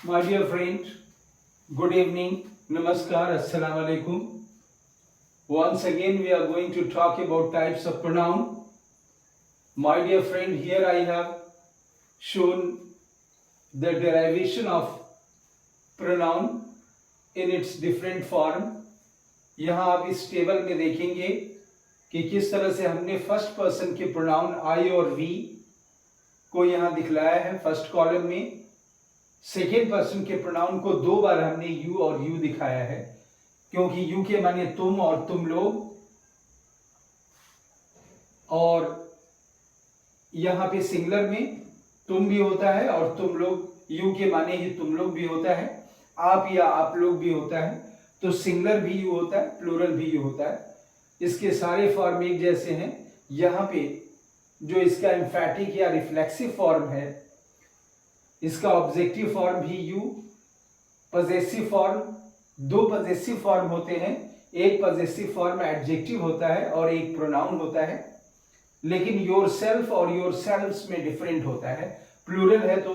My dear friend, good evening, Namaskar, Assalamu alaikum. Once again, we are going to talk about types of pronoun. My dear friend, here I have shown the derivation of pronoun in its different form. यहाँ आप इस table में देखेंगे कि किस तरह से हमने फर्स्ट पर्सन के प्रोनाउन आई और वी को यहाँ दिखलाया है फर्स्ट कॉलम में. सेकेंड पर्सन के प्रोनाउन को दो बार हमने यू और यू दिखाया है, क्योंकि यू के माने तुम और तुम लोग, और यहाँ पे सिंगुलर में तुम भी होता है और तुम लोग, यू के माने ही तुम लोग भी होता है, आप या आप लोग भी होता है, तो सिंगुलर भी यू होता है, प्लूरल भी यू होता है. इसके सारे फॉर्म एक जैसे हैं. यहाँ पे जो इसका एम्फैटिक या रिफ्लेक्सिव फॉर्म है, इसका ऑब्जेक्टिव फॉर्म भी यू. पजेसिव फॉर्म, दो पजेसिव फॉर्म होते हैं, एक पजेसिव फॉर्म एडजेक्टिव होता है और एक प्रोनाउन होता है, लेकिन योरसेल्फ और योरसेल्व्स में डिफरेंट होता है. प्लूरल है तो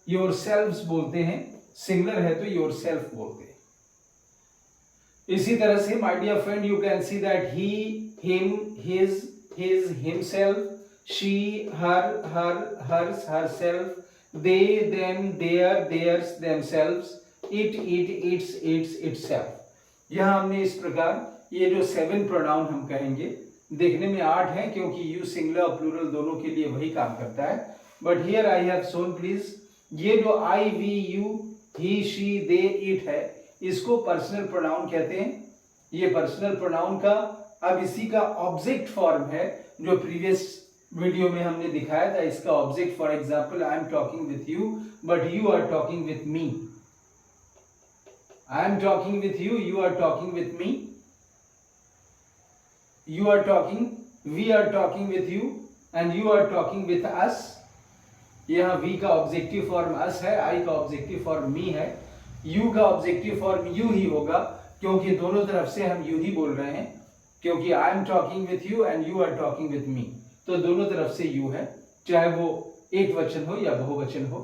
योरसेल्व्स बोलते हैं, सिंगुलर है तो योरसेल्फ बोलते हैं. इसी तरह से my dear friend, you can see that he, him, his, himself, she, her, hers, herself, they, them, their, theirs, themselves, it, its, itself. यहाँ हमने इस प्रकार ये जो 7 प्रोनाउन हम कहेंगे, देखने में 8 हैं क्योंकि यू सिंगुलर और प्लूरल दोनों के लिए वही काम करता है. But here I have shown please, ये जो I, we, you, he, she, they, it है, इसको पर्सनल प्रोनाउन कहते हैं. ये पर्सनल प्रोनाउन का अब इसी का ऑब्जेक्ट फॉर्म है जो प्रीवियस वीडियो में हमने दिखाया था. इसका object, for example, I am talking with you but you are talking with me. I am talking with you, you are talking with me. You are talking, we are talking with you and you are talking with us. यहाँ we का objective form अस है, आई का objective form मी है, you का objective form you ही होगा क्योंकि दोनों तरफ से हम यू ही बोल रहे हैं, क्योंकि I am talking with you and you are talking with me, तो दोनों तरफ से यू है, चाहे वो एक वचन हो या बहुवचन हो.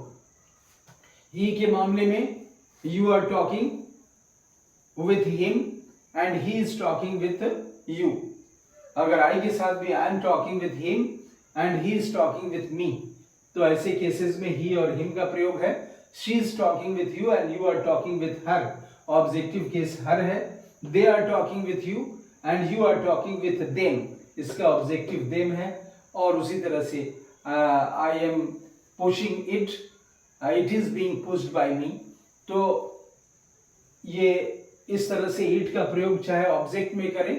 ही के मामले में you are talking with him and he is talking with you. अगर आई के साथ भी I am talking with him and he is talking with me, तो ऐसे केसेस में ही और हिम का प्रयोग है. She is talking with you and you are talking with her, objective case her है. They are talking with you and you are talking with them, इसका objective them है. और उसी तरह से I am pushing it, it is being pushed by me, तो ये इस तरह से इट का प्रयोग चाहे ऑब्जेक्ट में करें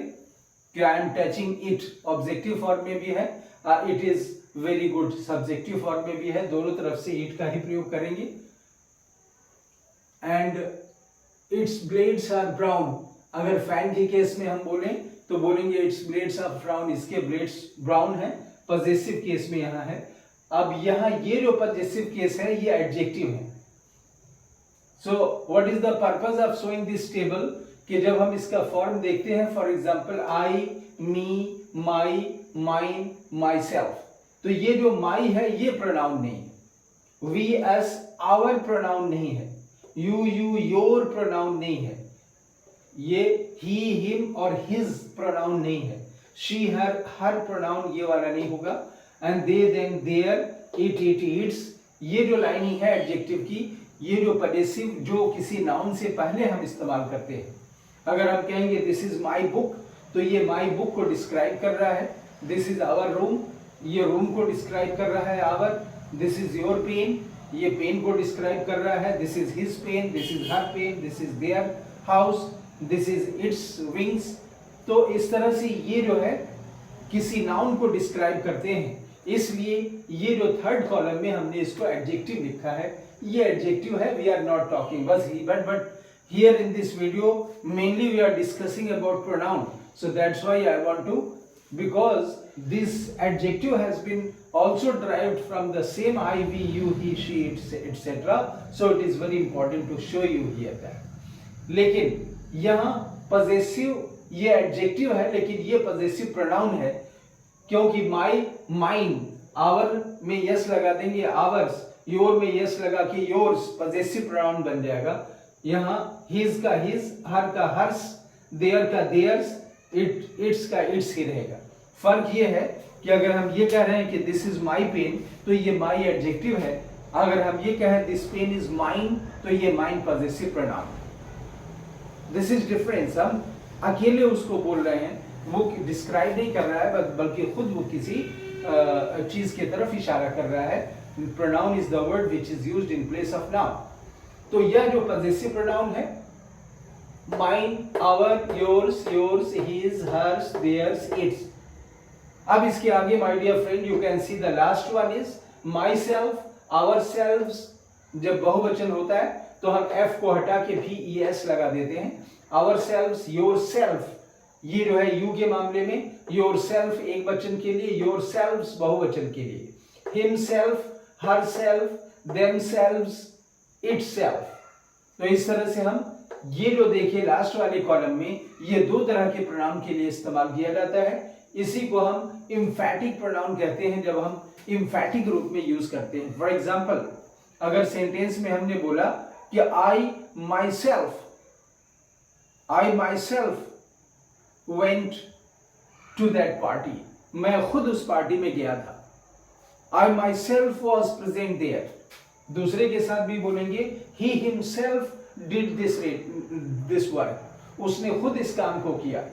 कि I am touching it, objective form में भी है, it is very good subjective form में भी है, दोनों तरफ से इट का ही प्रयोग करेंगे. And its blades are brown, अगर फैन के केस में हम बोलें तो बोलेंगे इट्स ब्लेड्स आर ब्राउन, इसके ब्लेड्स ब्राउन है. पजेसिव केस में यहाँ है. अब यहाँ ये जो पजेसिव केस है ये एडजेक्टिव है. So what is the purpose of showing this table, कि जब हम इसका फॉर्म देखते हैं, for example I, me, my, mine, my self, तो ये जो माई है ये प्रोनाउन नहीं है. वी, अस, आवर प्रोनाउन नहीं है. यू, योर प्रोनाउन नहीं है. ये ही, हिम और हिज प्रोनाउन नहीं है. शी, हर प्रोनाउन ये वाला नहीं होगा. And they, them, their, it, its, ये जो लाइनिंग है एडजेक्टिव की, ये जो पजेसिव जो किसी नाउन से पहले हम इस्तेमाल करते हैं. अगर हम कहेंगे दिस इज माई बुक, तो ये माई बुक को डिस्क्राइब कर रहा है. दिस इज आवर रूम, ये रूम को डिस्क्राइब कर रहा है our. This is your pen, ये पेन को डिस्क्राइब कर रहा है. This is his pen, this is her pen, this is their house, this is its wings. तो इस तरह से ये जो है किसी नाउन को डिस्क्राइब करते हैं, इसलिए ये जो थर्ड कॉलम में हमने इसको एडजेक्टिव लिखा है, ये एडजेक्टिव है. वी आर नॉट टॉकिंग बस ही, but here in this video mainly we are discussing about pronoun. So that's why I want to, because this adjective has been also derived from the same I, we, you, he, she, etc. So it is very important to show you here that. लेकिन यहाँ possessive ये adjective है, लेकिन ये possessive pronoun है, क्योंकि माई, mine, our में yes लगा देंगे, आवर्स, योर में यस लगा के योर्स पजेसिव प्रोनाउन बन जाएगा। यहाँ हिज का हिज, हर का हर्स, देयर का देयर्स, इट्स का इट्स ही रहेगा। फर्क ये है कि अगर हम ये कह रहे हैं कि दिस इज माई पेन तो ये माई एडजेक्टिव है, अगर हम ये कहें दिस पेन इज माइन तो ये mine possessive pronoun. This is difference. हम अकेले उसको बोल रहे हैं, वो डिस्क्राइब नहीं कर रहा है बल्कि खुद वो किसी चीज की तरफ इशारा कर रहा है। Pronoun is the word which is used in place of noun. तो यह जो पजेसिव प्रोनाउन है mine, our, yours, yours, his, hers, theirs, its. अब इसके आगे my dear friend you can see the last one is myself, ourselves. जब बहुवचन होता है तो हम एफ को हटा के VES लगा देते हैं। आवर सेल्व्स, योर सेल्फ, ये जो है यू के मामले में योर सेल्फ एक वचन के लिए, योर सेल्व्स बहुवचन के लिए, him self, her self, them selves, it self. तो इस तरह से हम ये जो देखे लास्ट वाले कॉलम में ये दो तरह के प्रोनाउन के लिए इस्तेमाल किया जाता है। इसी को हम इम्फैटिक प्रोनाउन कहते हैं जब हम इम्फैटिक रूप में यूज करते हैं। फॉर एग्जाम्पल अगर सेंटेंस में हमने बोला कि I myself went to that party, मैं खुद उस पार्टी में गया था। I myself was present there. दूसरे के साथ भी बोलेंगे he himself did this work, उसने खुद इस काम को किया।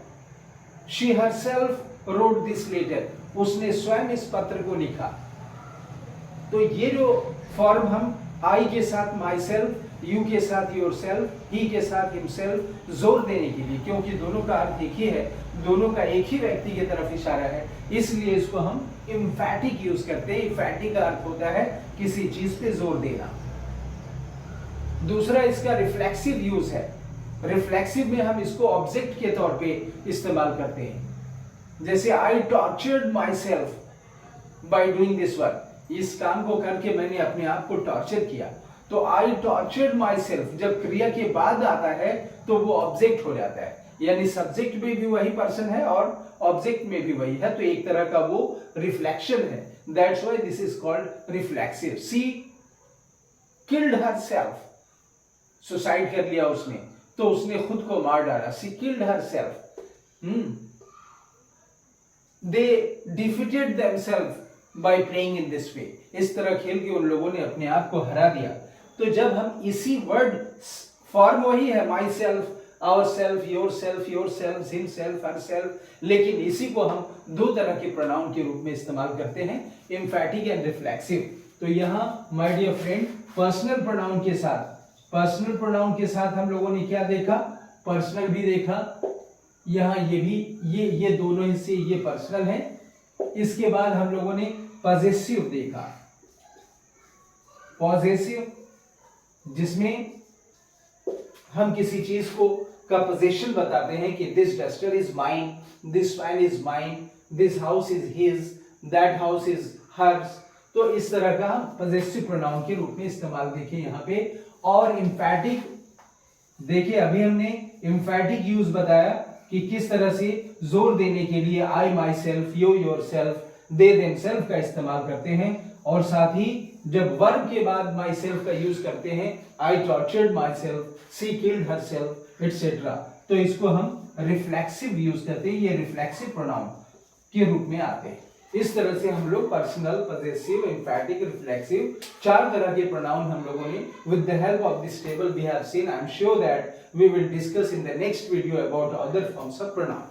She herself wrote this letter, उसने स्वयं इस पत्र को लिखा। तो ये जो फॉर्म हम आई के साथ माई सेल्फ, यू के साथ योर सेल्फ, ही के साथ हिमसेल्फ जोर देने के लिए, क्योंकि दोनों का अर्थ एक ही है, दोनों का एक ही व्यक्ति की तरफ इशारा है, इसलिए इसको हम इम्फैटिक यूज करते हैं। इम्फैटिक का अर्थ होता है किसी चीज पे जोर देना। दूसरा इसका रिफ्लेक्सिव यूज है। रिफ्लेक्सिव में हम इसको ऑब्जेक्ट के तौर पे इस्तेमाल करते हैं। जैसे I tortured myself by doing this work, इस काम को करके मैंने अपने आप को टॉर्चर किया। तो आई टॉर्चर्ड माई सेल्फ जब क्रिया के बाद आता है तो वो ऑब्जेक्ट हो जाता है, यानी सब्जेक्ट में भी वही पर्सन है और ऑब्जेक्ट में भी वही है, तो एक तरह का वो रिफ्लेक्शन है। That's why this is called reflexive. She killed herself, suicide कर लिया उसने, तो उसने खुद को मार डाला। She killed herself. They defeated themselves by playing in this way, इस तरह खेल के उन लोगों ने अपने आप को हरा दिया। तो जब हम इसी वर्ड फॉर्म वही है myself, ourself, yourself, himself, herself, लेकिन इसी को हम दो तरह के प्रोनाउन के रूप में इस्तेमाल करते हैं, एम्फैटिक एंड रिफ्लेक्सिव। तो यहाँ my dear friend personal pronoun के साथ हम लोगों ने क्या देखा, पर्सनल भी देखा। यहाँ ये भी ये दोनों हिस्से ये पर्सनल है। इसके बाद हम लोगों ने पॉजेसिव देखा, पॉजेसिव जिसमें हम किसी चीज को का पोजीशन बताते हैं कि this duster is mine, this fan is mine, this house is his, that house is hers. तो इस तरह का हम पॉजेसिव प्रोनाउन के रूप में इस्तेमाल देखें यहाँ पे। और एम्फैटिक देखिए, अभी हमने एम्फैटिक यूज बताया कि किस तरह से जोर देने के लिए I myself, you yourself, they themselves का इस्तेमाल करते हैं। और साथ ही जब वर्ब के बाद माई सेल्फ का यूज करते हैं, I tortured myself, she killed herself etcetera, तो इसको हम रिफ्लेक्सिव यूज करते हैं। ये रिफ्लेक्सिव प्रोनाउन के रूप में आते हैं। इस तरह से हम लोग पर्सनल, पॉजेसिव, एम्फैटिक, रिफ्लेक्सिव, चार तरह के प्रोनाउन हम लोगों ने with the help of this table we have seen. I am sure that we will discuss in the next video about other forms of pronoun.